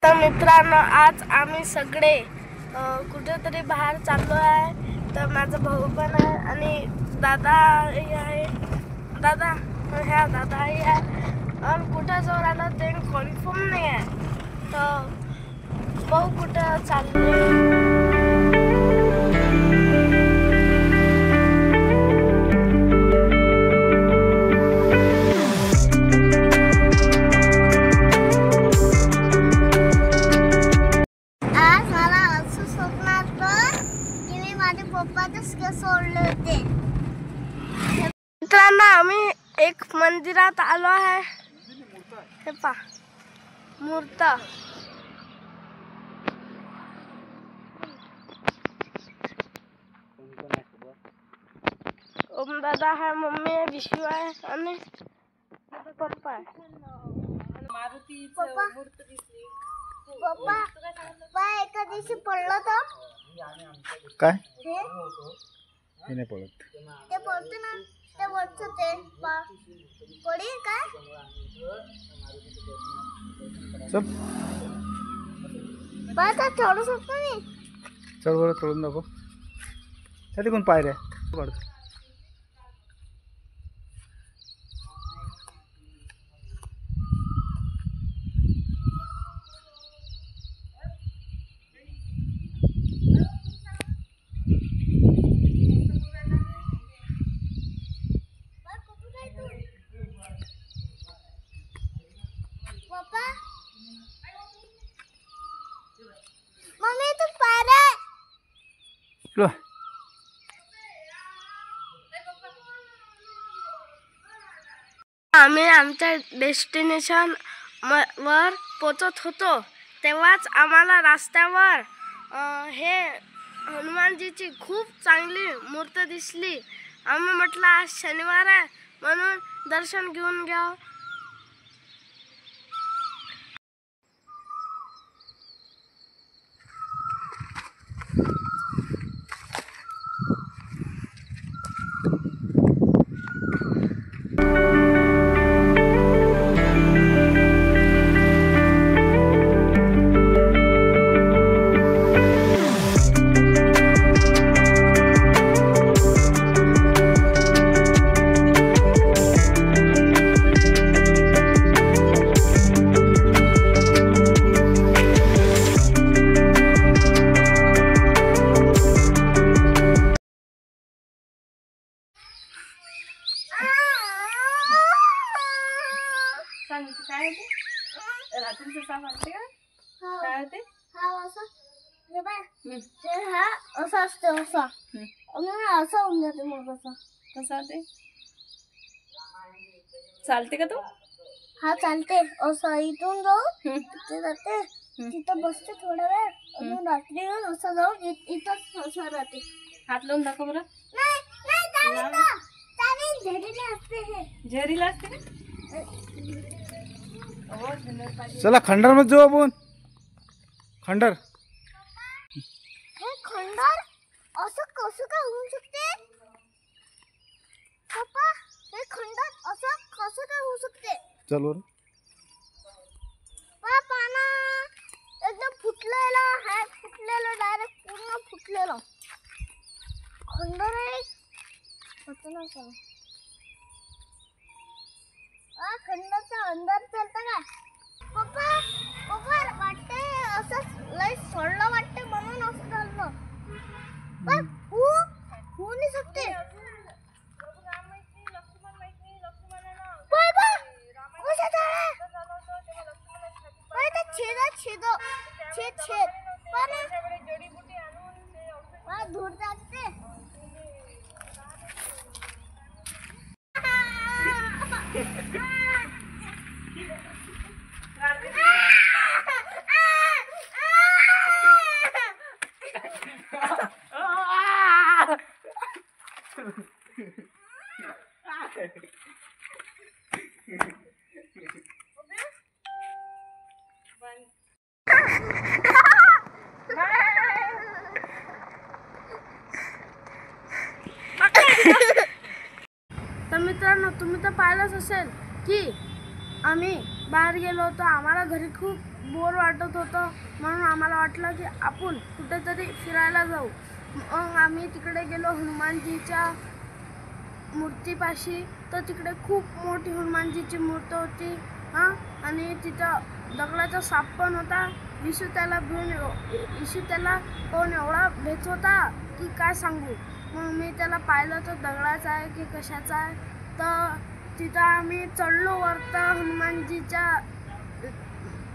तर मित्रांनो, आज आम्ही सगळे कुठेतरी बाहेर चाललो आहे. तर माझा भाऊ पण आहे आणि दादाही आहे. दादा दादाही आहे आणि कुठं जाऊन आलं ते कन्फर्म नाही आहे. तर भाऊ कुठं चालले. मित्रांनो, आम्ही एक मंदिरात आलो आहे. हे पहा, मूर्त. ओम दादा आहे, मम्मी आहे, विशू आहे आणि पप्पा आहे. पप्पा एका दिवशी पडलं तर काय हे नाही पडत. ते पडते ना, ते वरचं ते पडी काय चल बस चढू शकतो मी. चढ बरं, चढून दाखव. त्या तिकडून पायऱ्या पडत. मम्मी तू पायऱ्या. आम्ही आमच्या डेस्टिनेशन वर पोचत होतो तेव्हाच आम्हाला रस्त्यावर हे हनुमानजीची खूप चांगली मूर्ती दिसली. आम्ही म्हटलं आज शनिवार आहे म्हणून दर्शन घेऊन घ्यावं. काय होते रात्रीचं साप असते का? काय होते? हा असं हे बाय ते हा असं असते असं असं होऊन जाते. मग असं कसं होते? चालते का तो? हा चालते. असं इथून जाऊ तिथे जाते, तिथं बसते थोडा वेळ, अजून रात्री येऊन असं जाऊन इथंच असं राहते. हात लावून दाखव बरं. झेरीला असते. हे झेरीला असते का? चला खंडर मध्ये जाऊ आपण. खंडर. हे खंडर असं कसं काय होऊ शकते पप्पा? हे खंडर असं कसं काय होऊ शकते? चल वर. पाना एकदम फुटलेलं आहे, फुटलेलं डायरेक्ट पूर्ण फुटलेलं खंडर आहे. होतं ना सर खंडरच्या अंदर चालतं का पप्पा? पप्पा वाटते असं लय सोडलं वाटते म्हणून असं चाललं. पण होऊ नाही शकते. धूर जाते. तर मित्रांनो, तुम्ही तर पाहिलंच असेल की आम्ही बाहेर गेलो होतो. आम्हाला घरी खूप बोर वाटत होतं, म्हणून आम्हाला वाटलं की आपण कुठेतरी फिरायला जाऊ. मग आम्ही तिकडे गेलो हनुमानजीच्या मूर्तीपाशी. तर तिकडे खूप मोठी हनुमानजीची मूर्ती होती आणि तिथं दगडाचा साप पण होता. विशू त्याला पाहून एवढा भेट होता की काय सांगू. मग मी त्याला पाहिलं तर दगडाचा आहे की कशाचा आहे. तर तिथं आम्ही चढलो वरता. हनुमानजीच्या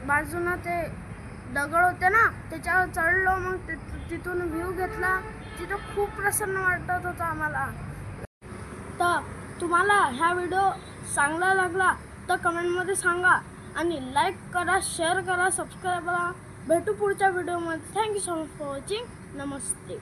बाजूनं ते दगड होते ना, त्याच्यावर चढलो. मग तिथून व्ह्यू घेतला. तिथं खूप प्रसन्न वाटत होतं आम्हाला. तर तुम्हाला हा व्हिडिओ चांगला लागला तर कमेंटमध्ये सांगा आणि लाईक करा, शेअर करा, सबस्क्राईब करा. भेटू पुढच्या व्हिडिओमध्ये. Thank you so much for watching. Namaste.